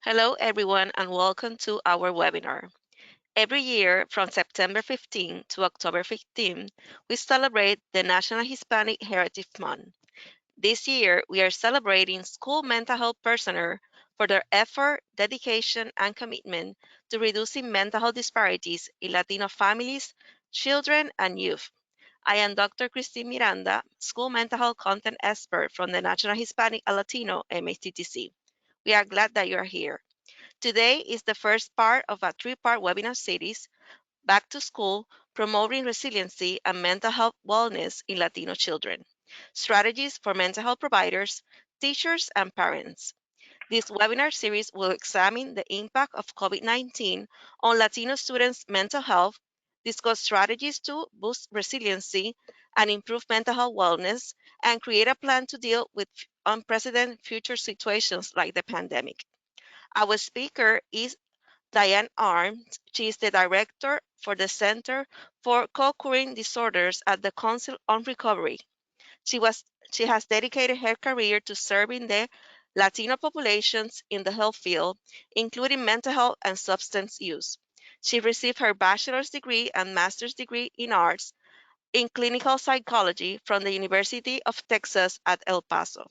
Hello, everyone, and welcome to our webinar. Every year, from September 15 to October 15, we celebrate the National Hispanic Heritage Month. This year, we are celebrating school mental health personnel for their effort, dedication, and commitment to reducing mental health disparities in Latino families, children, and youth. I am Dr. Christine Miranda, school mental health content expert from the National Hispanic and Latino MHTTC. We are glad that you are here. Today is the first part of a three-part webinar series, Back to School, Promoting Resiliency and Mental Health Wellness in Latino Children, Strategies for Mental Health Providers, Teachers, and Parents. This webinar series will examine the impact of COVID-19 on Latino students' mental health, discuss strategies to boost resiliency and improve mental health wellness, and create a plan to deal with unprecedented future situations like the pandemic. Our speaker is Diane Arms. She is the director for the Center for Co-occurring Disorders at the Council on Recovery. She was she has dedicated her career to serving the Latino populations in the health field, including mental health and substance use. She received her bachelor's degree and master's degree in arts in clinical psychology from the University of Texas at El Paso.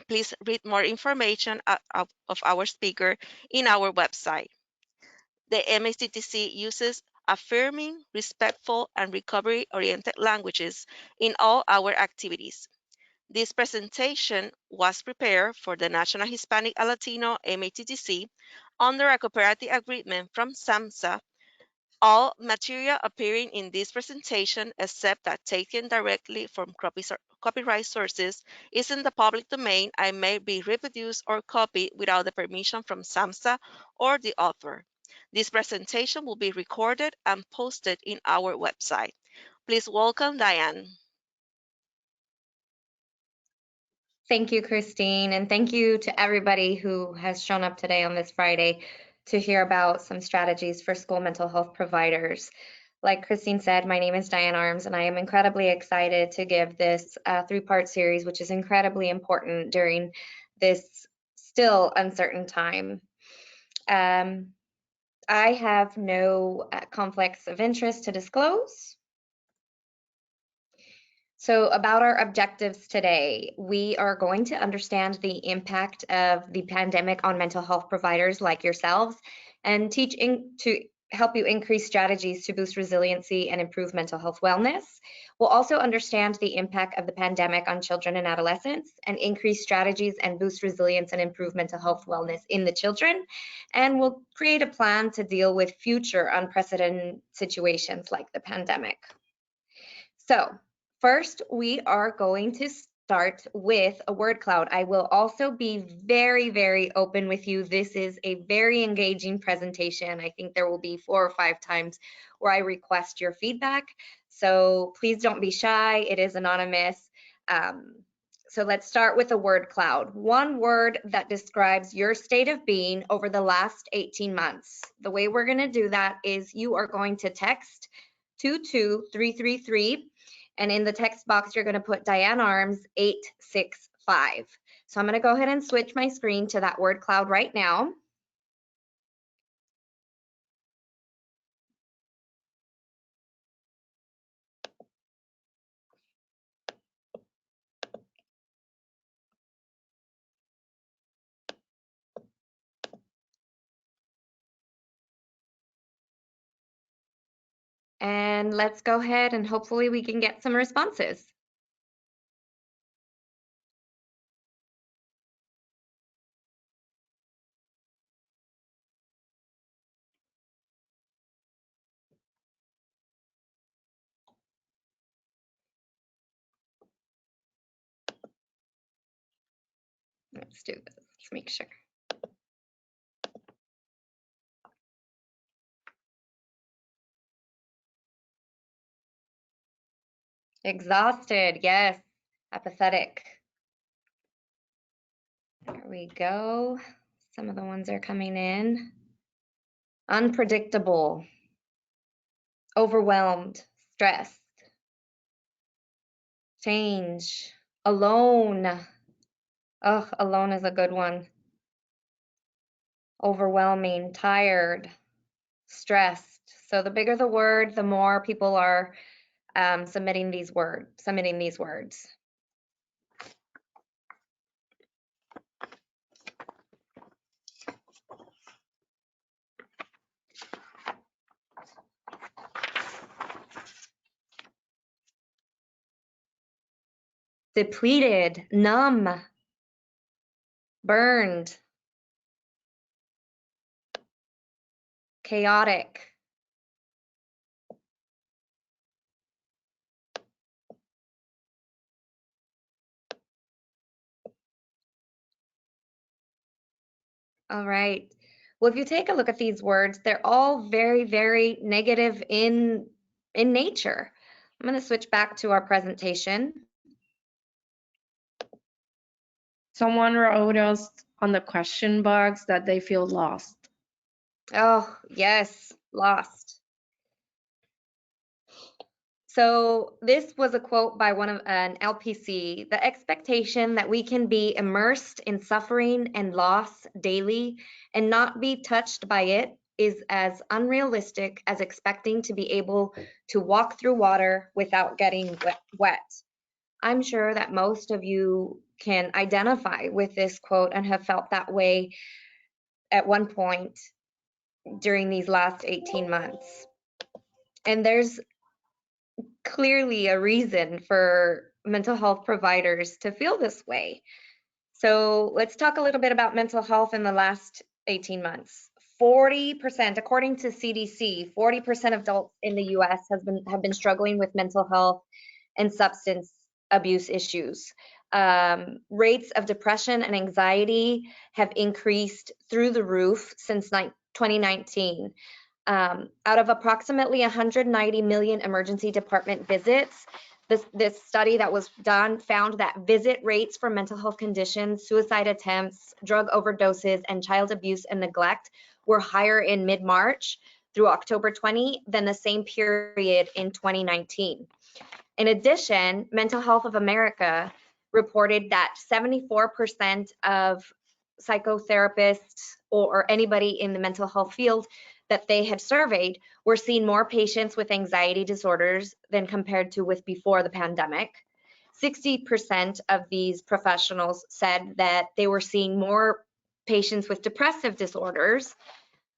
Please read more information of our speaker in our website. The MACTC uses affirming, respectful, and recovery-oriented languages in all our activities. This presentation was prepared for the National Hispanic and Latino MATTC under a cooperative agreement from SAMHSA. All material appearing in this presentation, except that taken directly from copyright sources, is in the public domain and may be reproduced or copied without the permission from SAMHSA or the author. This presentation will be recorded and posted in our website. Please welcome Diane. Thank you, Christine, and thank you to everybody who has shown up today on this Friday to hear about some strategies for school mental health providers. Like Christine said, my name is Diane Arms, and I am incredibly excited to give this three-part series, which is incredibly important during this still uncertain time. I have no conflicts of interest to disclose. So about our objectives today, we are going to understand the impact of the pandemic on mental health providers like yourselves and to help you increase strategies to boost resiliency and improve mental health wellness. We'll also understand the impact of the pandemic on children and adolescents and increase strategies and boost resilience and improve mental health wellness in the children. And we'll create a plan to deal with future unprecedented situations like the pandemic. So first, we are going to start with a word cloud. I will also be very, very open with you. This is a very engaging presentation. I think there will be 4 or 5 times where I request your feedback. So please don't be shy. It is anonymous. So let's start with a word cloud. One word that describes your state of being over the last 18 months. The way we're going to do that is you are going to text 22333, and in the text box you're going to put Diane Arms 865. So I'm going to go ahead and switch my screen to that word cloud right now. And let's go ahead and hopefully we can get some responses. Let's do this, let's make sure. Exhausted, yes. Apathetic. There we go. Some of the ones are coming in. Unpredictable. Overwhelmed. Stressed. Change. Alone. Oh, alone is a good one. overwhelming, tired, stressed. So the bigger the word, the more people are submitting these words. Depleted, numb, burned, chaotic. All right. Well, if you take a look at these words, they're all very, very negative in nature. I'm going to switch back to our presentation. Someone wrote us on the question box that they feel lost. Oh, yes, lost. So this was a quote by one of an LPC, the expectation that we can be immersed in suffering and loss daily and not be touched by it is as unrealistic as expecting to be able to walk through water without getting wet. I'm sure that most of you can identify with this quote and have felt that way at one point during these last 18 months. And there's clearly a reason for mental health providers to feel this way. So let's talk a little bit about mental health in the last 18 months. 40%, according to CDC, 40% of adults in the US have been struggling with mental health and substance abuse issues. Rates of depression and anxiety have increased through the roof since 2019. Out of approximately 190 million emergency department visits, this study that was done found that visit rates for mental health conditions, suicide attempts, drug overdoses, and child abuse and neglect were higher in mid-March through October 20 than the same period in 2019. In addition, Mental Health of America reported that 74% of psychotherapists or anybody in the mental health field that they had surveyed were seeing more patients with anxiety disorders than compared to with before the pandemic. 60% of these professionals said that they were seeing more patients with depressive disorders.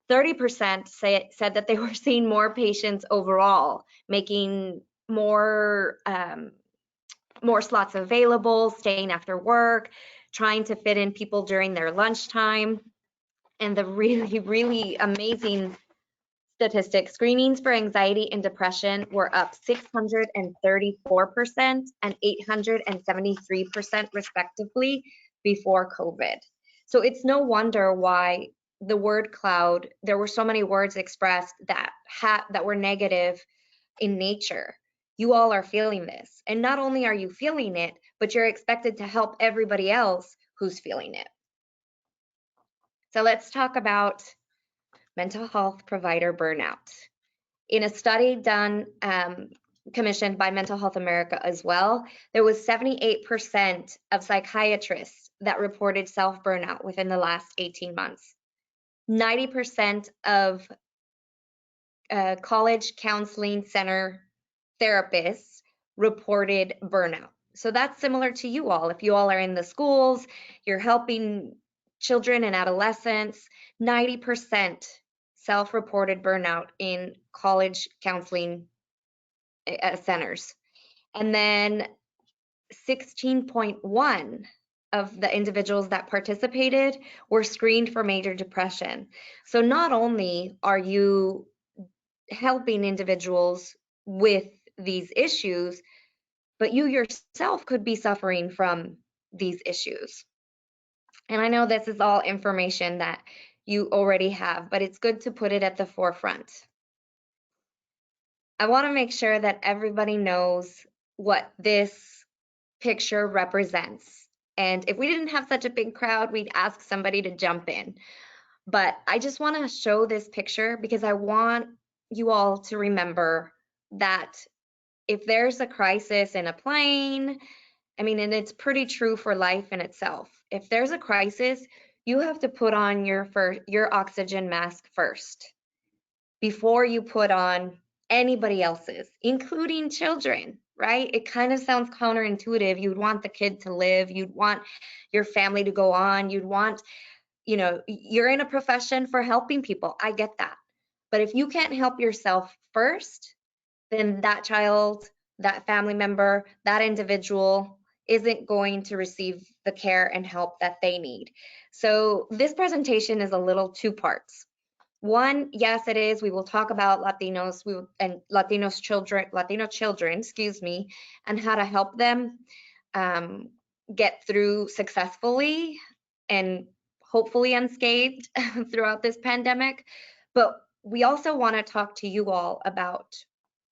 30% said that they were seeing more patients overall, making more slots available, staying after work, trying to fit in people during their lunchtime. And the really, really amazing statistic, screenings for anxiety and depression were up 634% and 873% respectively before COVID. So it's no wonder why the word cloud, there were so many words expressed that were negative in nature. You all are feeling this. And not only are you feeling it, but you're expected to help everybody else who's feeling it. So let's talk about mental health provider burnout. In a study done, commissioned by Mental Health America as well, there was 78% of psychiatrists that reported self-burnout within the last 18 months. 90% of college counseling center therapists reported burnout. So that's similar to you all. If you all are in the schools, you're helping children and adolescents, 90% self-reported burnout in college counseling centers. And then 16.1 of the individuals that participated were screened for major depression. So not only are you helping individuals with these issues, but you yourself could be suffering from these issues. And I know this is all information that you already have, but it's good to put it at the forefront. I want to make sure that everybody knows what this picture represents. And if we didn't have such a big crowd, we'd ask somebody to jump in. But I just want to show this picture because I want you all to remember that if there's a crisis in a plane, I mean, and it's pretty true for life in itself. If there's a crisis, You have to put on your oxygen mask first before you put on anybody else's, including children, right? It kind of sounds counterintuitive. You'd want the kid to live, you'd want your family to go on, you'd want, you're in a profession for helping people. I get that. But if you can't help yourself first, then that child, that family member, that individual isn't going to receive the care and help that they need. So this presentation is a little two parts. One, yes, it is. We will talk about Latinos and Latino children, excuse me, and how to help them get through successfully and hopefully unscathed throughout this pandemic. But we also want to talk to you all about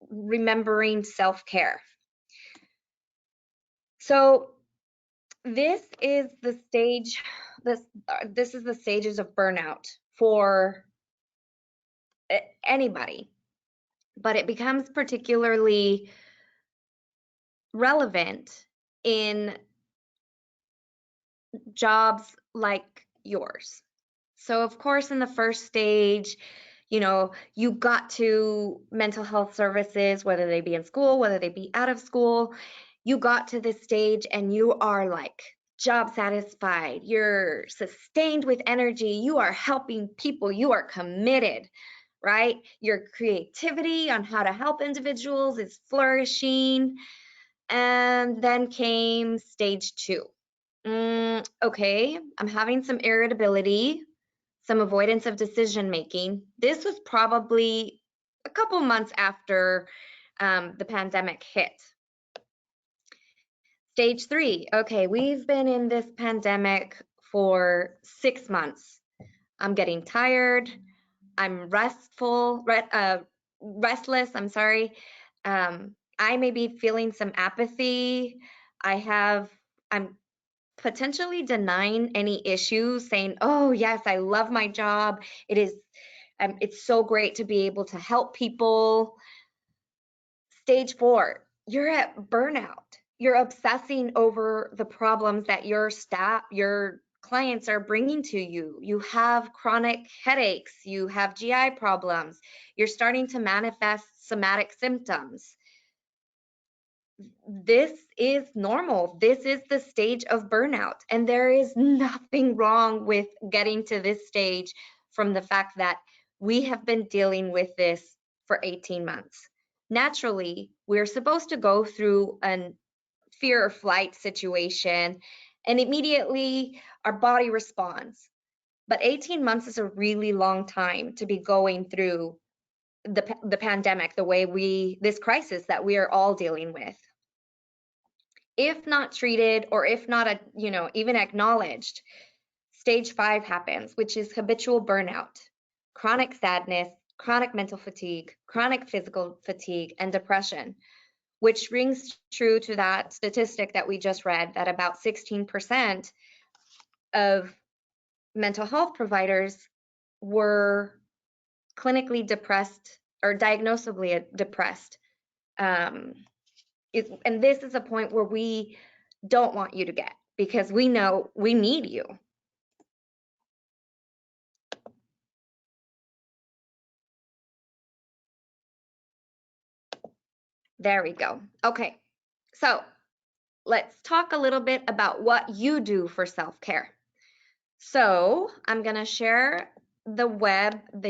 remembering self-care. So this is the stage, this is the stages of burnout for anybody, but it becomes particularly relevant in jobs like yours. So of course, in the first stage, you got to mental health services, whether they be in school, whether they be out of school, you got to this stage and you are like job satisfied, you're sustained with energy, you are helping people, you are committed, right? Your creativity on how to help individuals is flourishing. And then came stage 2. Okay, I'm having some irritability, some avoidance of decision making. This was probably a couple months after the pandemic hit. Stage 3, okay, we've been in this pandemic for 6 months. I'm getting tired. I'm restless, I'm sorry. I may be feeling some apathy. I'm potentially denying any issues, saying, oh yes, I love my job. It's so great to be able to help people. Stage 4, you're at burnout. You're obsessing over the problems that your clients are bringing to you. You have chronic headaches, you have GI problems, you're starting to manifest somatic symptoms. This is normal. This is the stage of burnout. And there is nothing wrong with getting to this stage from the fact that we have been dealing with this for 18 months. Naturally, we're supposed to go through a fear or flight situation and immediately our body responds. But 18 months is a really long time to be going through the pandemic, this crisis that we are all dealing with. If not treated, or if not, even acknowledged, stage 5 happens, which is habitual burnout, chronic sadness, chronic mental fatigue, chronic physical fatigue, and depression, which rings true to that statistic that we just read, that about 16% of mental health providers were clinically depressed or diagnosably depressed. And this is a point where we don't want you to get, because we know we need you. There we go. Okay, so let's talk a little bit about what you do for self-care. So I'm going to share the web, I'm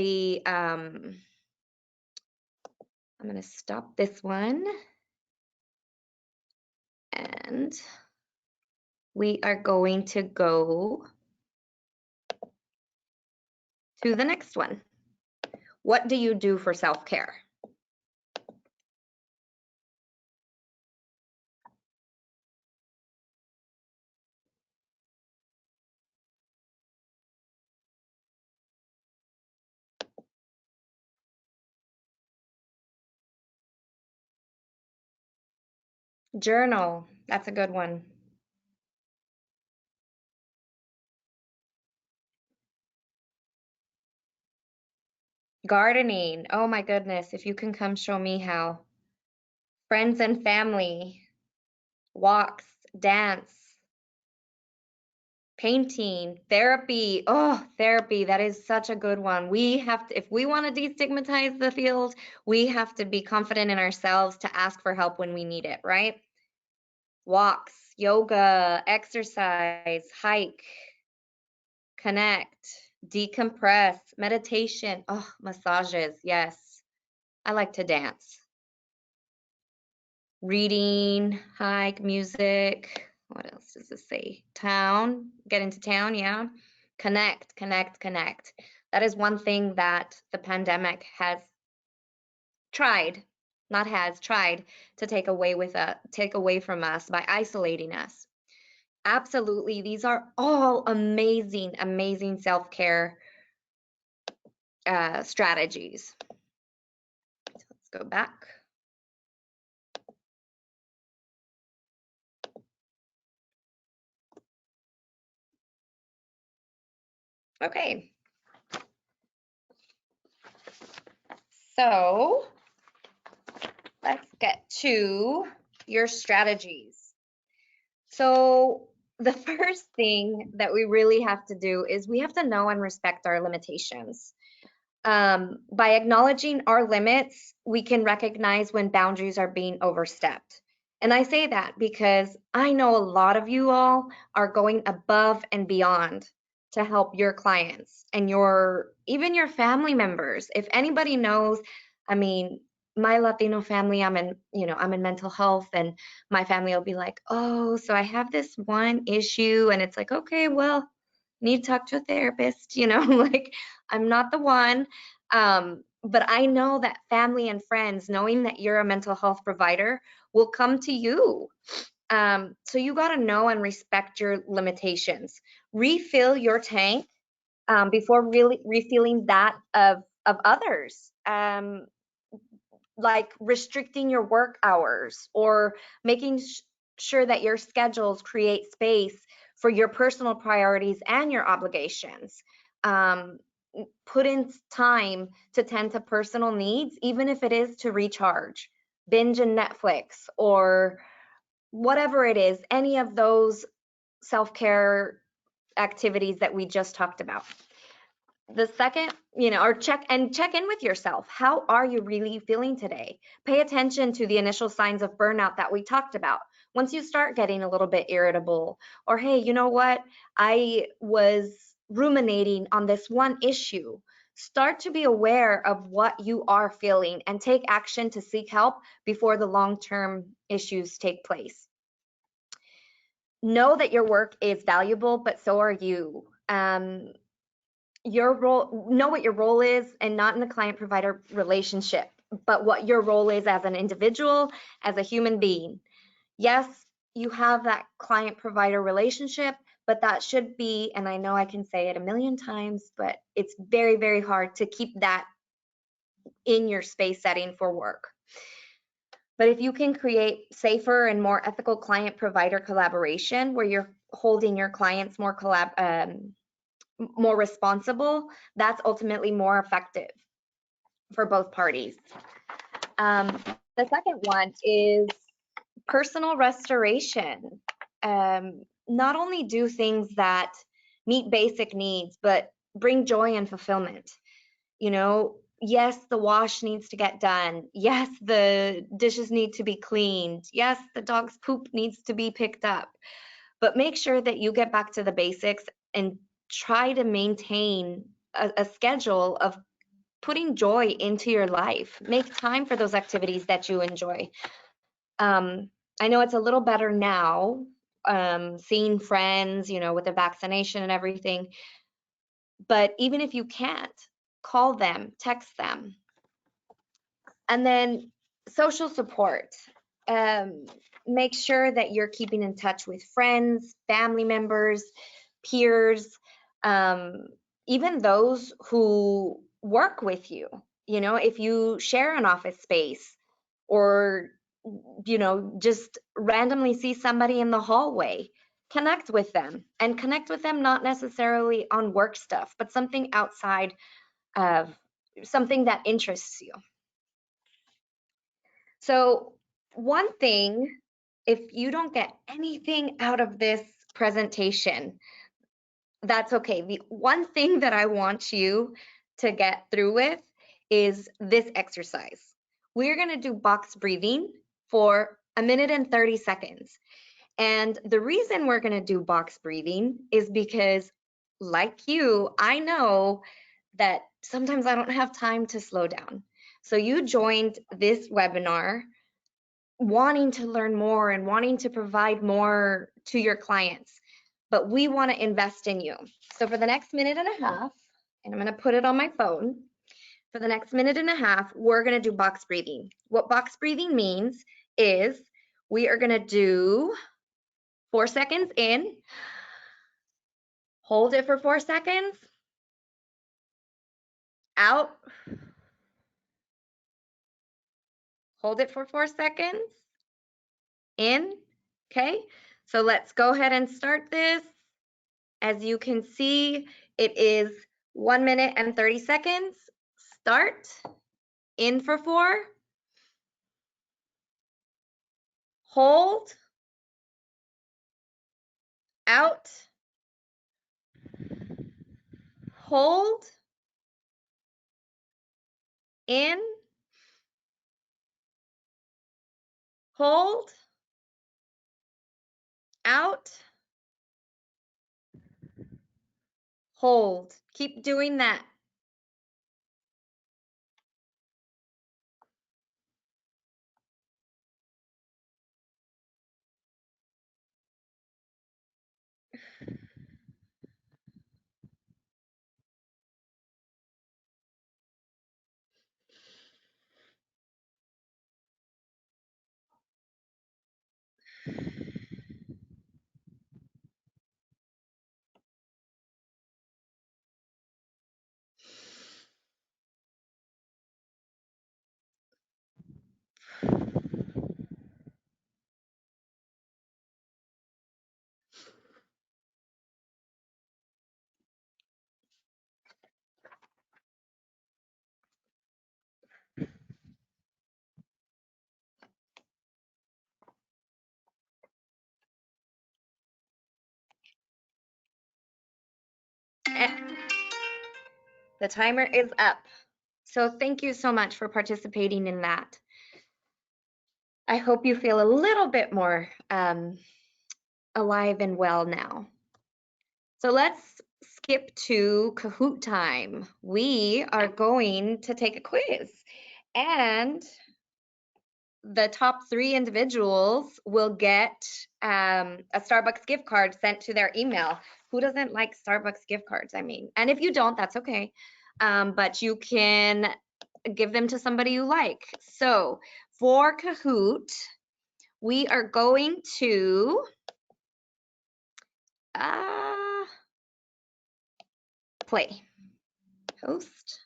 going to stop this one, and we are going to go to the next one. What do you do for self-care? Journal, that's a good one. Gardening, oh my goodness, if you can come show me how. Friends and family, walks, dance, painting, therapy. Oh, therapy, that is such a good one. We have to, if we want to destigmatize the field, we have to be confident in ourselves to ask for help when we need it, right? Walks, yoga, exercise, hike, connect, decompress, meditation. Oh, massages. Yes. I like to dance. Reading, hike, music. What else does this say? Town, get into town, yeah. Connect, connect, connect. That is one thing that the pandemic has tried, not has, tried to take away from us by isolating us. Absolutely, these are all amazing, amazing self-care strategies. So let's go back. Okay. So let's get to your strategies. So the first thing that we really have to do is we have to know and respect our limitations. By acknowledging our limits, we can recognize when boundaries are being overstepped. And I say that because I know a lot of you all are going above and beyond to help your clients and even your family members. If anybody knows, I mean, my Latino family, I'm in mental health, and my family will be like, "Oh, so I have this one issue." And it's like, "Okay, well, need to talk to a therapist," like I'm not the one. But I know that family and friends, knowing that you're a mental health provider, will come to you. So you got to know and respect your limitations. Refill your tank before really refilling that of others. Like restricting your work hours or making sure that your schedules create space for your personal priorities and your obligations. Um, Put in time to tend to personal needs, even if it is to recharge, binge in Netflix, or whatever it is, any of those self-care activities that we just talked about. The second, or check in with yourself. How are you really feeling today? Pay attention to the initial signs of burnout that we talked about. Once you start getting a little bit irritable, or hey, you know what? I was ruminating on this one issue. Start to be aware of what you are feeling and take action to seek help before the long-term issues take place. Know that your work is valuable, but so are you. Your role, know what your role is, and not in the client provider relationship, but what your role is as an individual, as a human being. Yes, you have that client provider relationship, but that should be, and I know I can say it a million times, but it's very, very hard to keep that in your space setting for work. But if you can create safer and more ethical client provider collaboration where you're holding your clients more responsible, that's ultimately more effective for both parties. The second one is personal restoration. Not only do things that meet basic needs, but bring joy and fulfillment. Yes, the wash needs to get done. Yes, the dishes need to be cleaned. Yes, the dog's poop needs to be picked up. But make sure that you get back to the basics and try to maintain a schedule of putting joy into your life. Make time for those activities that you enjoy. I know it's a little better now, seeing friends, with the vaccination and everything. But even if you can't, call them, text them. And then social support. Make sure that you're keeping in touch with friends, family members, peers, even those who work with you. If you share an office space, or just randomly see somebody in the hallway, connect with them, and connect with them not necessarily on work stuff, but something outside of something that interests you. So one thing, if you don't get anything out of this presentation, that's okay. The one thing that I want you to get through with is this exercise. We're going to do box breathing for 1 minute and 30 seconds. And the reason we're going to do box breathing is because, like you, I know that sometimes I don't have time to slow down. So you joined this webinar wanting to learn more and wanting to provide more to your clients, but we want to invest in you. So for the next 1.5 minutes, and I'm going to put it on my phone, for the next 1.5 minutes, we're going to do box breathing. What box breathing means is we are going to do 4 seconds in, hold it for 4 seconds, out, hold it for 4 seconds, in. Okay, so let's go ahead and start this. As you can see, it is 1 minute and 30 seconds. Start. In for 4. Hold. Out. Hold. In. Hold. Out. Hold. Keep doing that. The timer is up. So thank you so much for participating in that. I hope you feel a little bit more alive and well now. So let's skip to Kahoot time. We are going to take a quiz, and the top 3 individuals will get a Starbucks gift card sent to their email. Who doesn't like Starbucks gift cards? I mean, and if you don't, that's okay. But you can give them to somebody you like. So for Kahoot, we are going to play. Host.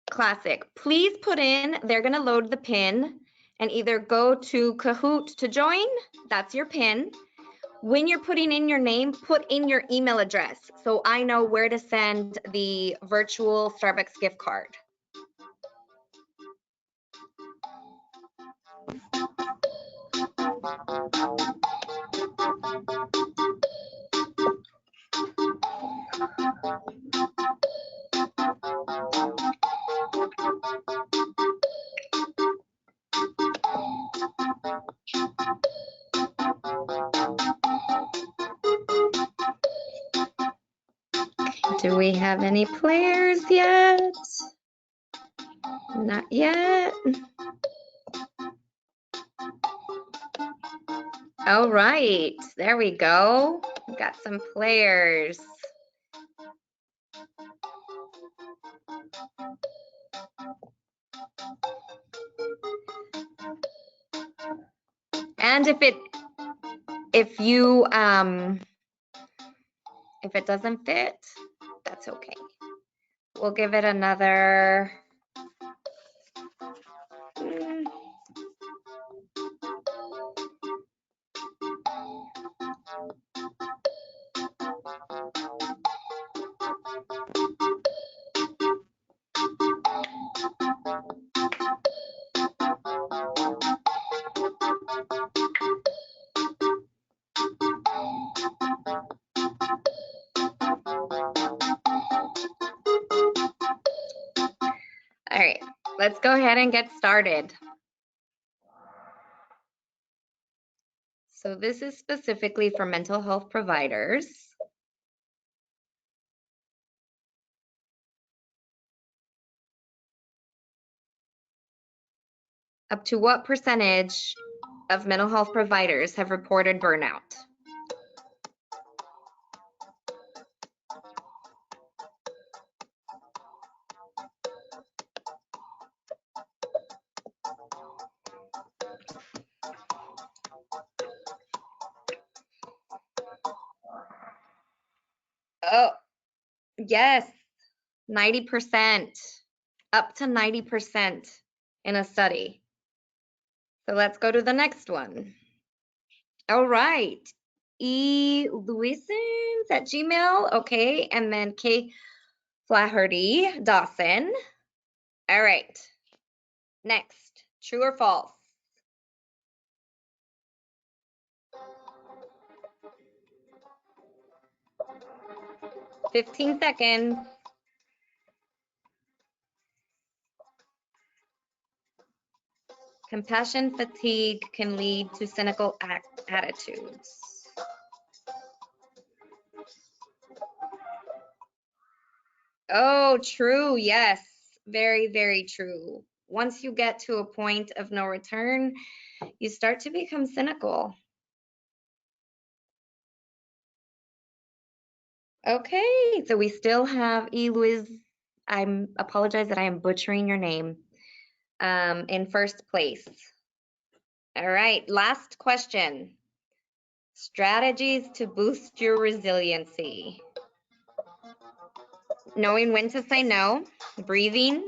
Classic. Please put in, they're going to load the pin and either go to Kahoot to join. That's your pin. When you're putting in your name, put in your email address so I know where to send the virtual Starbucks gift card. Do we have any players yet? Not yet. All right, there we go. We've got some players. And if it doesn't fit, that's okay. We'll give it another let's go ahead and get started. So this is specifically for mental health providers. Up to what percentage of mental health providers have reported burnout? Oh, yes, 90%, up to 90% in a study. So let's go to the next one. All right. Luisens at Gmail. Okay. And then K Flaherty Dawson. All right. Next, true or false? "15 seconds. Compassion fatigue can lead to cynical attitudes. Oh, true. Yes. Very, very true. Once you get to a point of no return, you start to become cynical. Okay, so we still have Eloise. I apologize that I am butchering your name. In first place. All right, last question. Strategies to boost your resiliency. Knowing when to say no, breathing,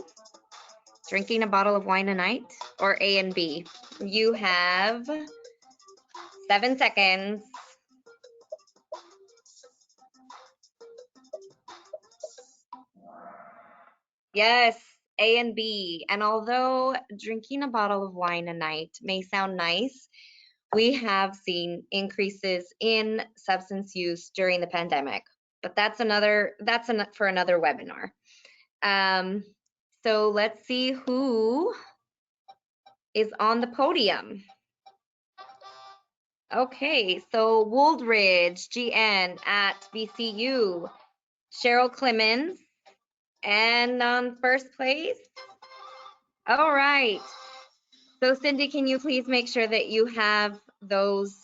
drinking a bottle of wine a night, or A and B. You have 7 seconds. Yes, A and B. And although drinking a bottle of wine a night may sound nice, we have seen increases in substance use during the pandemic, but that's for another webinar. So let's see who is on the podium. Okay, so Wooldridge, GN at BCU, Cheryl Clemens, and on first place. All right. So Cindy, can you please make sure that you have those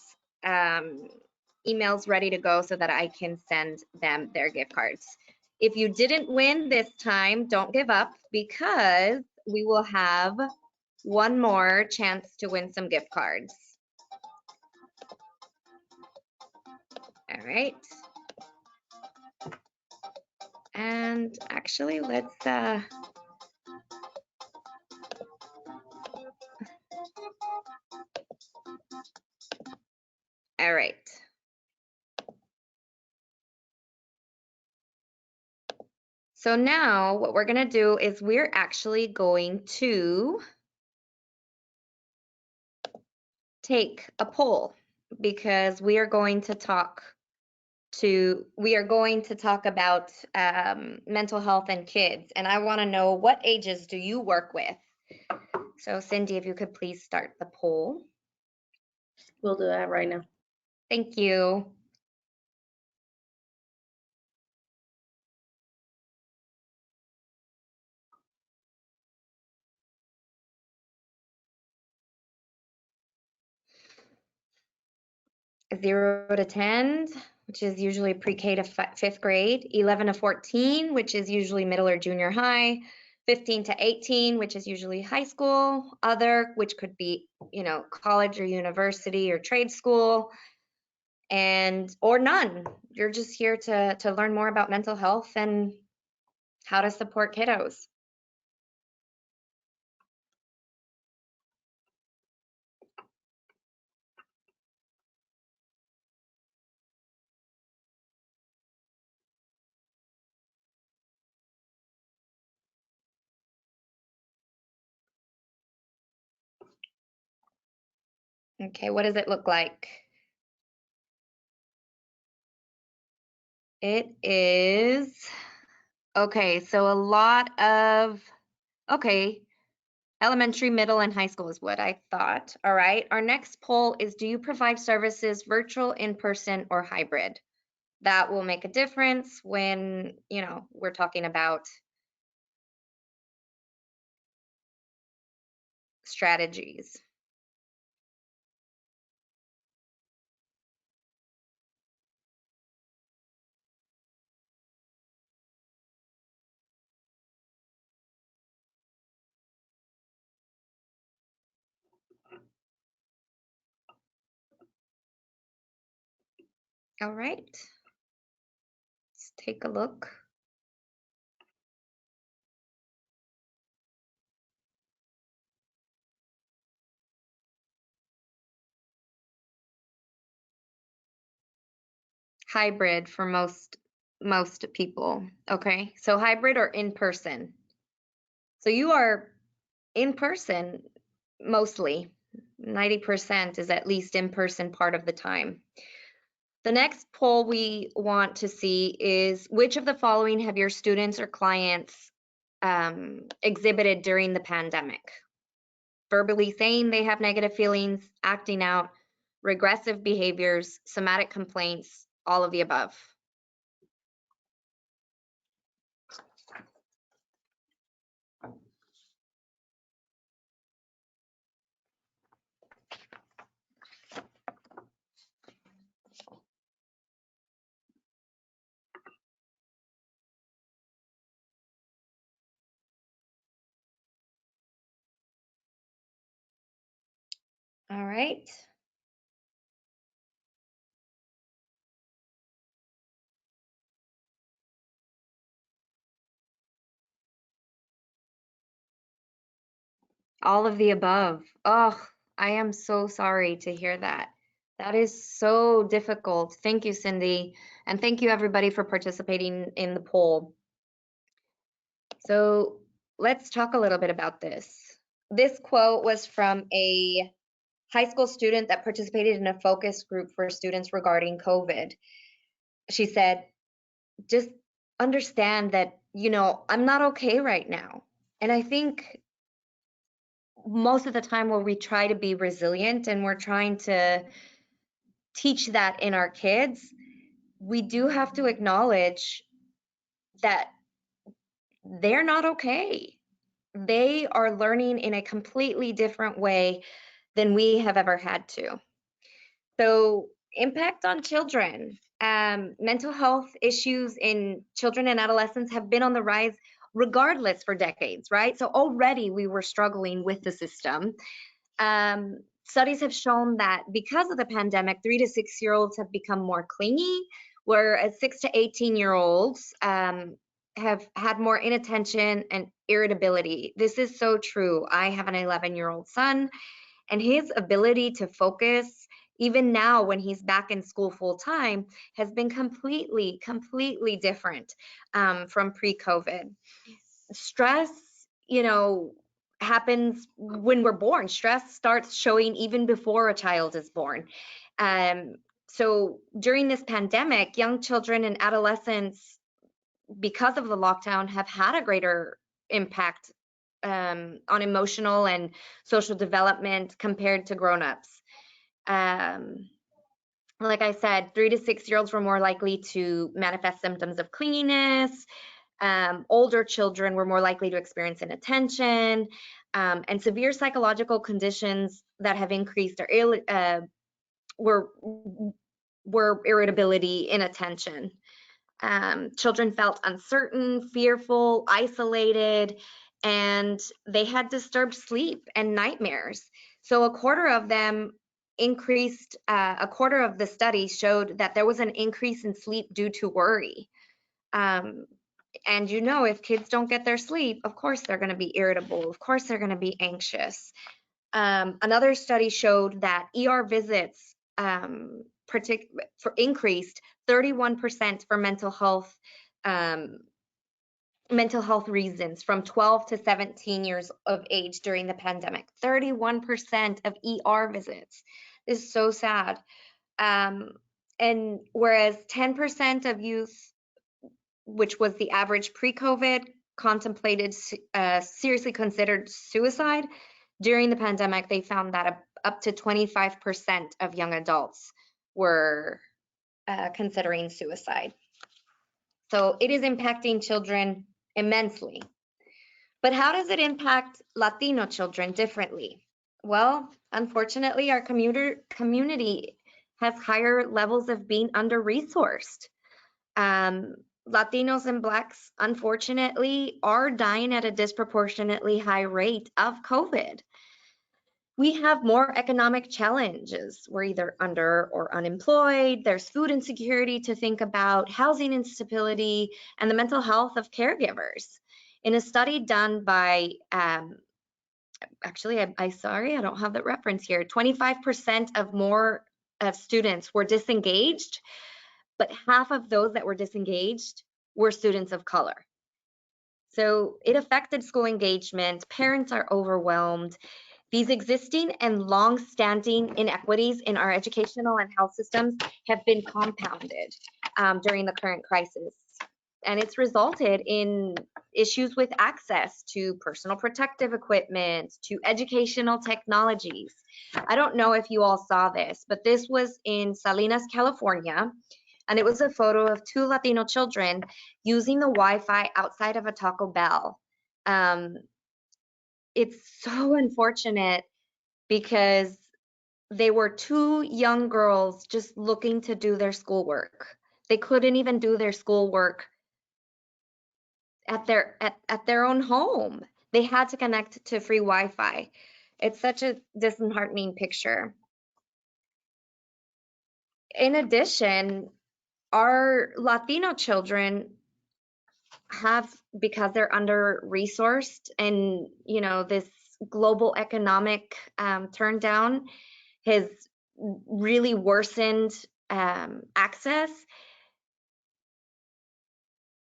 emails ready to go so that I can send them their gift cards. If you didn't win this time, don't give up, because we will have one more chance to win some gift cards. All right. And actually, let's all right. So now what we're going to do is we're actually going to take a poll, because we are going to talk about mental health and kids, and I want to know, what ages do you work with? So Cindy, if you could please start the poll. We'll do that right now. Thank you. Zero to 10, which is usually pre-K to fifth grade. 11 to 14, which is usually middle or junior high. 15 to 18, which is usually high school. Other, which could be, college or university or trade school. Or none. You're just here to learn more about mental health and how to support kiddos. Okay, what does it look like? It is, okay, so okay, Elementary, middle, and high school is what I thought. All right. Our next poll is, do you provide services virtual, in-person, or hybrid? That will make a difference when, we're talking about strategies. All right. Let's take a look. Hybrid for most people. Okay. So hybrid or in person. So you are in person mostly. 90% is at least in person part of the time. The next poll we want to see is, which of the following have your students or clients exhibited during the pandemic? Verbally saying they have negative feelings, acting out, regressive behaviors, somatic complaints, all of the above. All right. All of the above. Oh, I am so sorry to hear that. That is so difficult. Thank you, Cindy. And thank you, everybody, for participating in the poll. So let's talk a little bit about this. This quote was from a high school student that participated in a focus group for students regarding COVID. She said, just understand that, I'm not okay right now. And I think most of the time where we try to be resilient and we're trying to teach that in our kids, we do have to acknowledge that they're not okay. They are learning in a completely different way than we have ever had to. So, impact on children. Mental health issues in children and adolescents have been on the rise regardless for decades, right? So already we were struggling with the system. Studies have shown that because of the pandemic, 3 to 6 year olds have become more clingy, whereas 6 to 18-year-olds have had more inattention and irritability. This is so true. I have an 11-year-old son, and his ability to focus, even now when he's back in school full time, has been completely different from pre-COVID. Stress, happens when we're born. Stress starts showing even before a child is born. So during this pandemic, young children and adolescents, because of the lockdown, have had a greater impact on emotional and social development compared to grown-ups. Like I said, 3 to 6 year olds were more likely to manifest symptoms of clinginess. Older children were more likely to experience inattention, and severe psychological conditions that have increased were irritability, inattention. Children felt uncertain, fearful, isolated, and they had disturbed sleep and nightmares. So a quarter of them increased, a quarter of the study showed that there was an increase in sleep due to worry. And if kids don't get their sleep, of course they're going to be irritable. Of course they're going to be anxious. Another study showed that ER visits increased 31% for mental health reasons from 12 to 17 years of age during the pandemic. 31% of ER visits. This is so sad. And whereas 10% of youth, which was the average pre-COVID, contemplated, seriously considered suicide during the pandemic, they found that up to 25% of young adults were considering suicide. So it is impacting children immensely. But how does it impact Latino children differently? Well, unfortunately, our community has higher levels of being under-resourced. Latinos and Blacks, unfortunately, are dying at a disproportionately high rate of COVID. We have more economic challenges. We're either under or unemployed. There's food insecurity to think about, housing instability, and the mental health of caregivers. In a study done by, actually, sorry, I don't have that reference here. 25% of more of students were disengaged, but half of those that were disengaged were students of color. So it affected school engagement. Parents are overwhelmed. These existing and long-standing inequities in our educational and health systems have been compounded during the current crisis. And it's resulted in issues with access to personal protective equipment, to educational technologies. I don't know if you all saw this, but this was in Salinas, California. And it was a photo of two Latino children using the Wi-Fi outside of a Taco Bell. It's so unfortunate because they were two young girls just looking to do their schoolwork. They couldn't even do their schoolwork at their own home. They had to connect to free Wi-Fi. It's such a disheartening picture. In addition, our Latino children have, because they're under-resourced and, you know, this global economic turn down has really worsened access.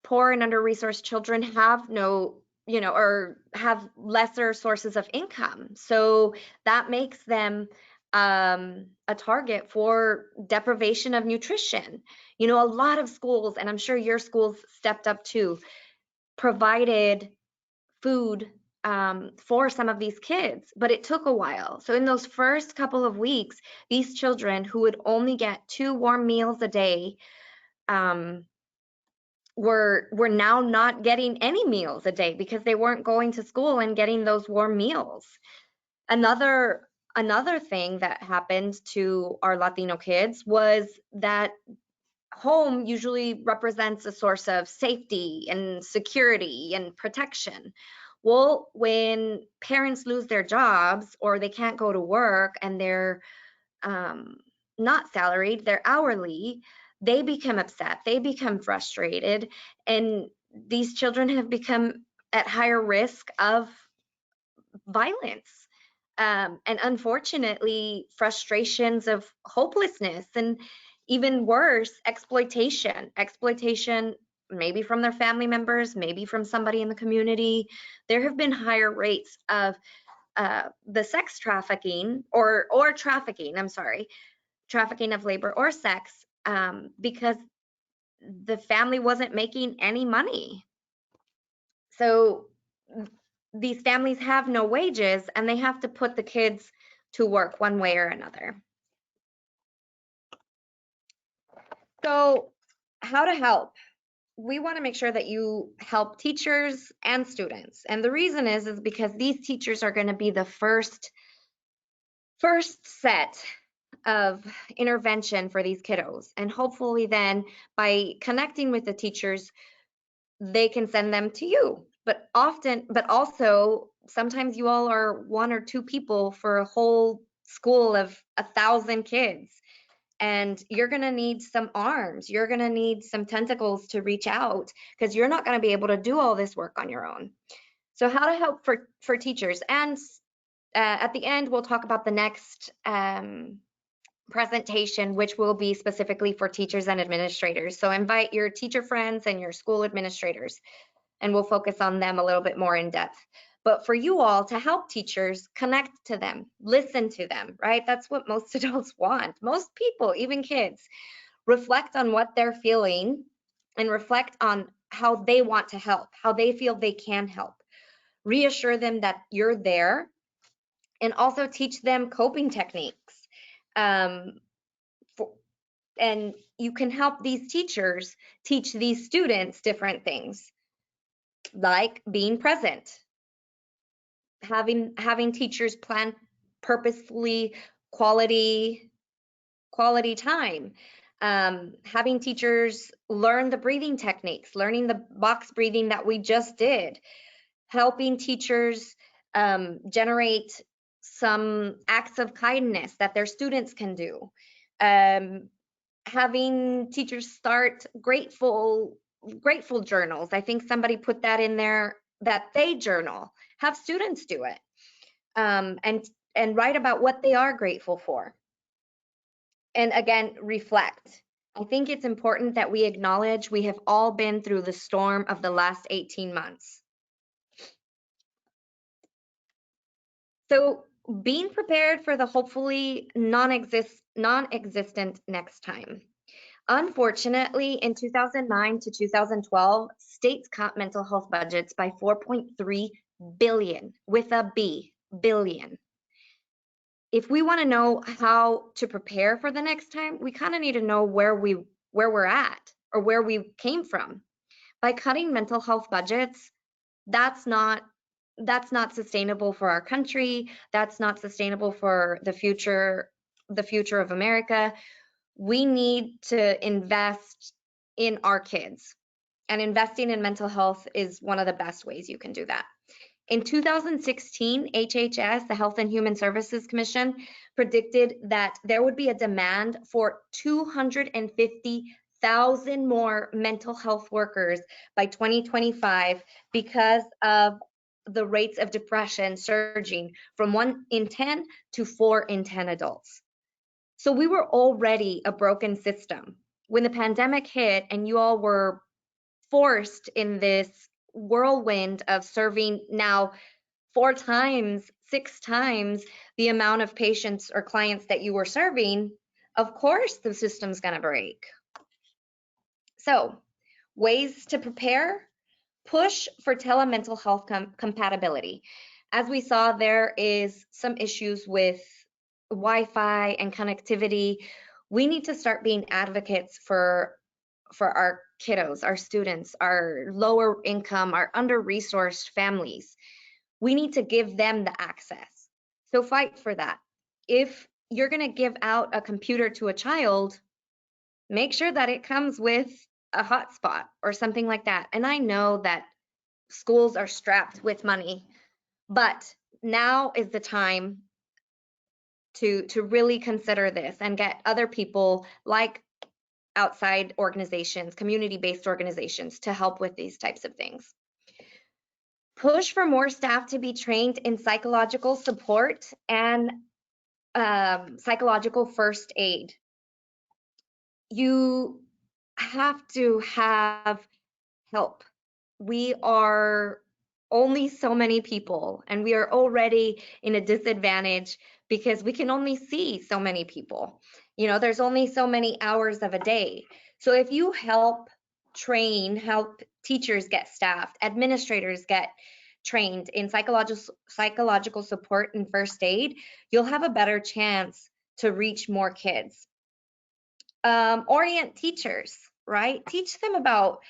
Poor and under-resourced children have no, you know, or have lesser sources of income. So that makes them a target for deprivation of nutrition. You know, a lot of schools, and I'm sure your schools stepped up too, provided food for some of these kids, but it took a while. So in those first couple of weeks, these children who would only get 2 warm meals a day were now not getting any meals a day because they weren't going to school and getting those warm meals. Another thing that happened to our Latino kids was that home usually represents a source of safety and security and protection. Well, when parents lose their jobs or they can't go to work and they're not salaried, they're hourly, they become upset, they become frustrated, and these children have become at higher risk of violence. And unfortunately, frustrations of hopelessness and even worse, exploitation. Exploitation, maybe from their family members, maybe from somebody in the community. There have been higher rates of the sex trafficking or trafficking, I'm sorry, trafficking of labor or sex because the family wasn't making any money. So these families have no wages and they have to put the kids to work one way or another. So how to help? We want to make sure that you help teachers and students. And the reason is because these teachers are going to be the first set of intervention for these kiddos. And hopefully then by connecting with the teachers, they can send them to you. But also sometimes you all are 1 or 2 people for a whole school of 1,000 kids. And you're going to need some arms. You're going to need some tentacles to reach out because you're not going to be able to do all this work on your own. So how to help for teachers. And at the end, we'll talk about the next presentation, which will be specifically for teachers and administrators. So invite your teacher friends and your school administrators, and we'll focus on them a little bit more in depth. But for you all to help teachers, connect to them, listen to them, right? That's what most adults want. Most people, even kids, reflect on what they're feeling and reflect on how they want to help, how they feel they can help. Reassure them that you're there, and also teach them coping techniques. Um, for, and you can help these teachers teach these students different things, like being present, having teachers plan purposefully quality time, having teachers learn the breathing techniques, learning the box breathing that we just did, helping teachers generate some acts of kindness that their students can do, having teachers start grateful journals. I think somebody put that in there, that they journal. Have students do it, and write about what they are grateful for. And again, reflect. I think it's important that we acknowledge we have all been through the storm of the last 18 months. So being prepared for the hopefully non-existent next time. Unfortunately, in 2009 to 2012, states cut mental health budgets by 4.3 billion, with a B, billion. If we want to know how to prepare for the next time, we kind of need to know where we're at, or where we came from. By cutting mental health budgets, that's not sustainable for our country. That's not sustainable for the future of America. We need to invest in our kids, and investing in mental health is one of the best ways you can do that. In 2016, HHS, the Health and Human Services Commission, predicted that there would be a demand for 250,000 more mental health workers by 2025 because of the rates of depression surging from 1 in 10 to 4 in 10 adults. So we were already a broken system. When the pandemic hit and you all were forced in this whirlwind of serving now 4 times, 6 times the amount of patients or clients that you were serving, of course the system's going to break. So, ways to prepare: push for telemental health compatibility. As we saw, there is some issues with Wi-Fi and connectivity. We need to start being advocates for our kiddos, our students, our lower income, our under-resourced families. We need to give them the access. So fight for that. If you're going to give out a computer to a child, make sure that it comes with a hotspot or something like that. And I know that schools are strapped with money, but now is the time to really consider this and get other people, like outside organizations, community-based organizations, to help with these types of things. Push for more staff to be trained in psychological support and psychological first aid. You have to have help. We are only so many people, and we are already in a disadvantage because we can only see so many people. You know, there's only so many hours of a day. So if you help teachers get staffed, administrators get trained in psychological support and first aid, you'll have a better chance to reach more kids. Orient teachers, right? Teach them about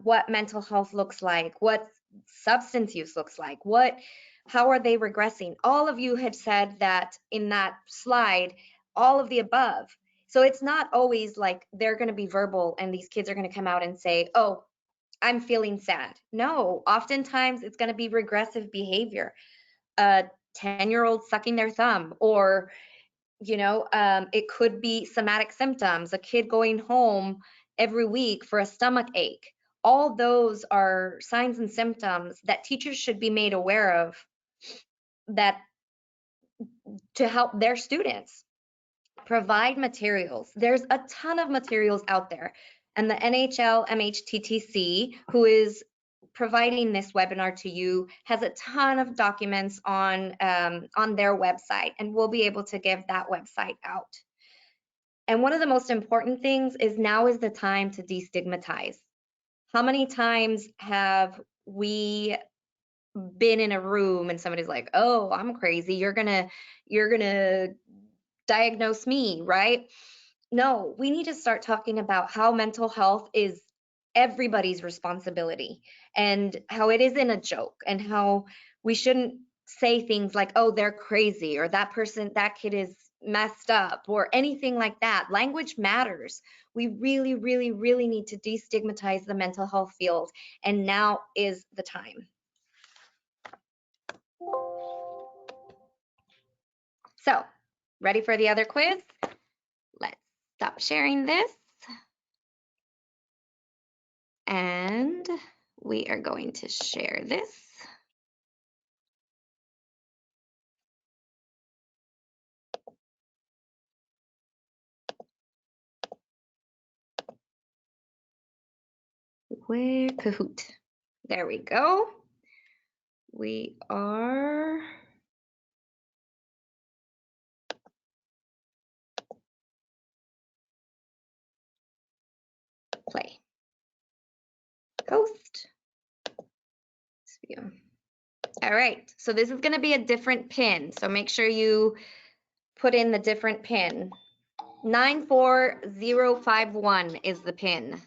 what mental health looks like, what substance use looks like, how are they regressing. All of you had said that in that slide, all of the above. So it's not always like they're going to be verbal and these kids are going to come out and say, oh, I'm feeling sad. No, oftentimes it's going to be regressive behavior. A 10-year-old sucking their thumb, or it could be somatic symptoms, a kid going home every week for a stomach ache. All those are signs and symptoms that teachers should be made aware of, that to help their students. Provide materials. There's a ton of materials out there, and the NHL MHTTC, who is providing this webinar to you, has a ton of documents on their website, and we'll be able to give that website out. And one of the most important things is now is the time to destigmatize. How many times have we been in a room and somebody's like, "Oh, I'm crazy. You're gonna diagnose me," right? No, we need to start talking about how mental health is everybody's responsibility and how it isn't a joke, and how we shouldn't say things like, "Oh, they're crazy," or that kid is messed up, or anything like that. Language matters. We really, really, really need to destigmatize the mental health field, and now is the time. So, ready for the other quiz? Let's stop sharing this. And we are going to share this. Where Kahoot? There we go. We are play. Coast. All right, so this is going to be a different pin. So make sure you put in the different pin. 94051 is the pin.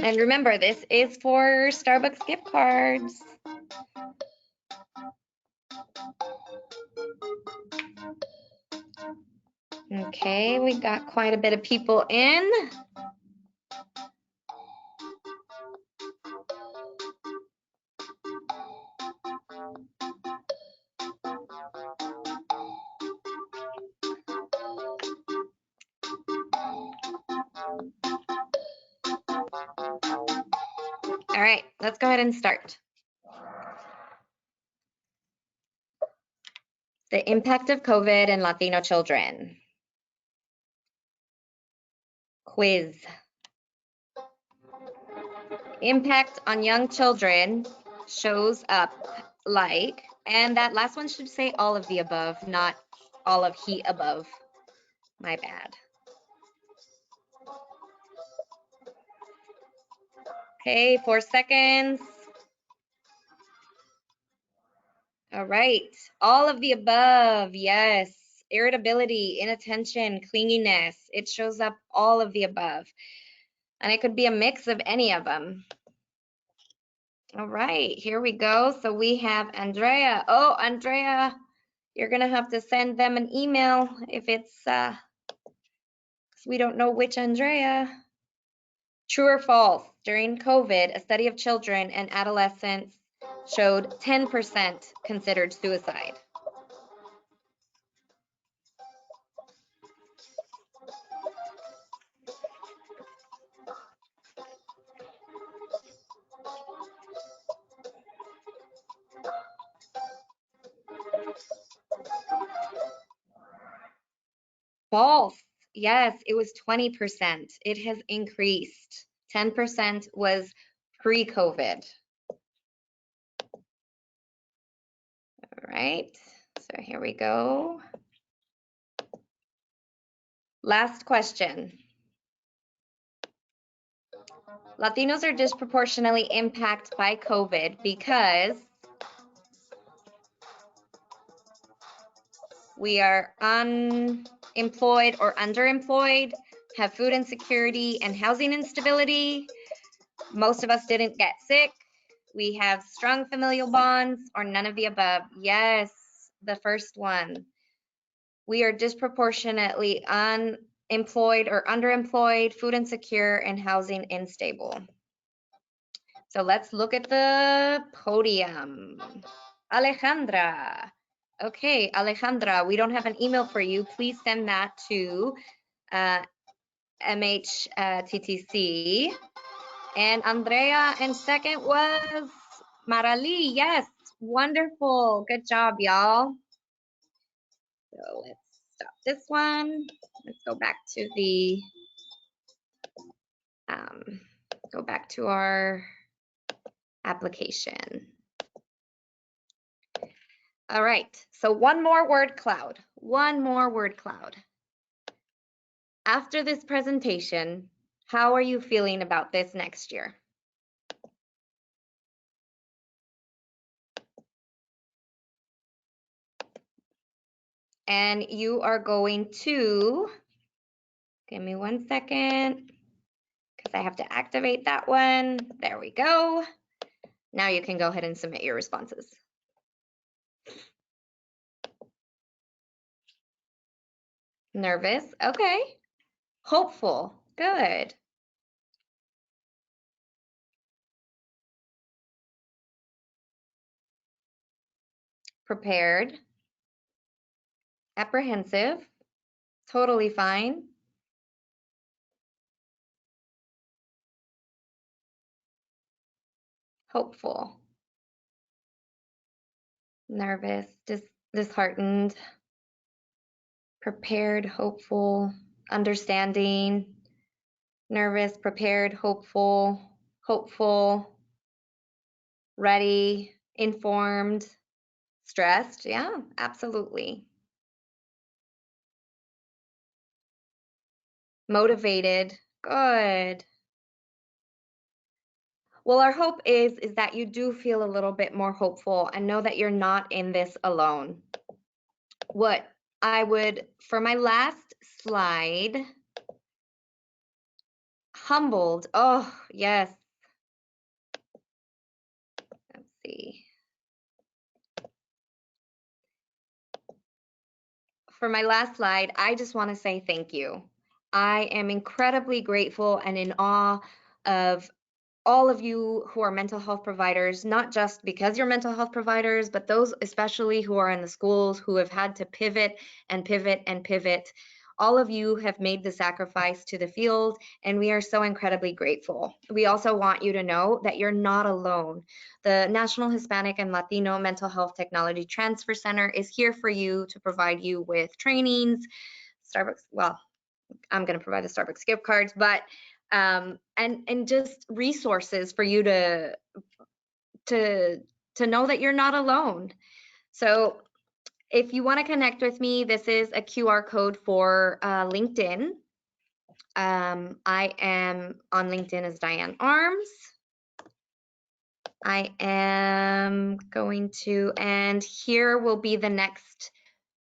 And remember, this is for Starbucks gift cards. Okay, we got quite a bit of people in. All right, let's go ahead and start. The impact of COVID and Latino children. Quiz. Impact on young children shows up like, and that last one should say all of the above, not all of he above. My bad. Okay, 4 seconds. All right, all of the above, yes. Irritability, inattention, clinginess, it shows up all of the above. And it could be a mix of any of them. All right, here we go. So we have Andrea. Oh, Andrea, you're gonna have to send them an email if it's, 'cause we don't know which Andrea. True or false? During COVID, a study of children and adolescents showed 10% considered suicide. False. Yes, it was 20%. It has increased. 10% was pre-COVID. All right, so here we go. Last question. Latinos are disproportionately impacted by COVID because we are unemployed or underemployed, have food insecurity and housing instability. Most of us didn't get sick. We have strong familial bonds, or none of the above. Yes, the first one. We are disproportionately unemployed or underemployed, food insecure, and housing unstable. So let's look at the podium. Alejandra. Okay, Alejandra, we don't have an email for you. Please send that to MHTTC. And Andrea, and second was Marali. Yes, wonderful. Good job, y'all. So let's stop this one. Let's go back to the, go back to our application. All right, so one more word cloud. One more word cloud. After this presentation, how are you feeling about this next year? And you are going to, give me 1 second, because I have to activate that one. There we go. Now you can go ahead and submit your responses. Nervous, okay. Hopeful, good. Prepared. Apprehensive, totally fine. Hopeful. Nervous, disheartened. Prepared, hopeful, understanding. Nervous, prepared, hopeful, ready, informed, stressed. Yeah, absolutely. Motivated, good. Well, our hope is that you do feel a little bit more hopeful and know that you're not in this alone. What I would, for my last slide, humbled. Oh, yes. Let's see. For my last slide, I just want to say thank you. I am incredibly grateful and in awe of all of you who are mental health providers, not just because you're mental health providers, but those especially who are in the schools who have had to pivot and pivot and pivot. All of you have made the sacrifice to the field, and we are so incredibly grateful. We also want you to know that you're not alone. The National Hispanic and Latino Mental Health Technology Transfer Center is here for you to provide you with trainings, Starbucks, well, I'm going to provide the Starbucks gift cards, but and just resources for you to know that you're not alone. So if you want to connect with me, this is a QR code for LinkedIn. I am on LinkedIn as Diane Arms. I am going to, and here will be the next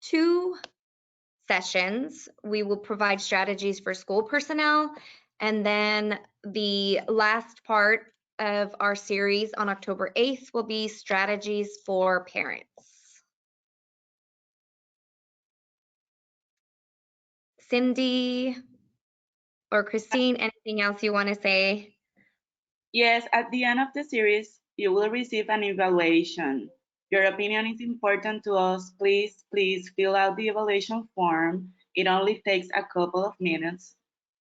2 sessions. We will provide strategies for school personnel, and then the last part of our series on October 8th will be strategies for parents. Cindy or Christine, anything else you want to say? Yes, at the end of the series, you will receive an evaluation. Your opinion is important to us. Please fill out the evaluation form. It only takes a couple of minutes.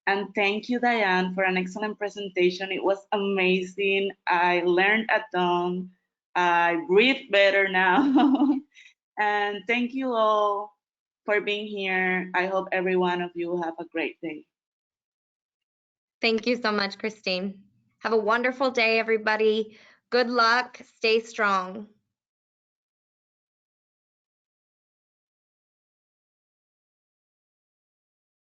And thank you, Diane, for an excellent presentation. It was amazing. I learned a ton. I breathe better now. And thank you all for being here. I hope every one of you have a great day. Thank you so much, Christine. Have a wonderful day, everybody. Good luck. Stay strong.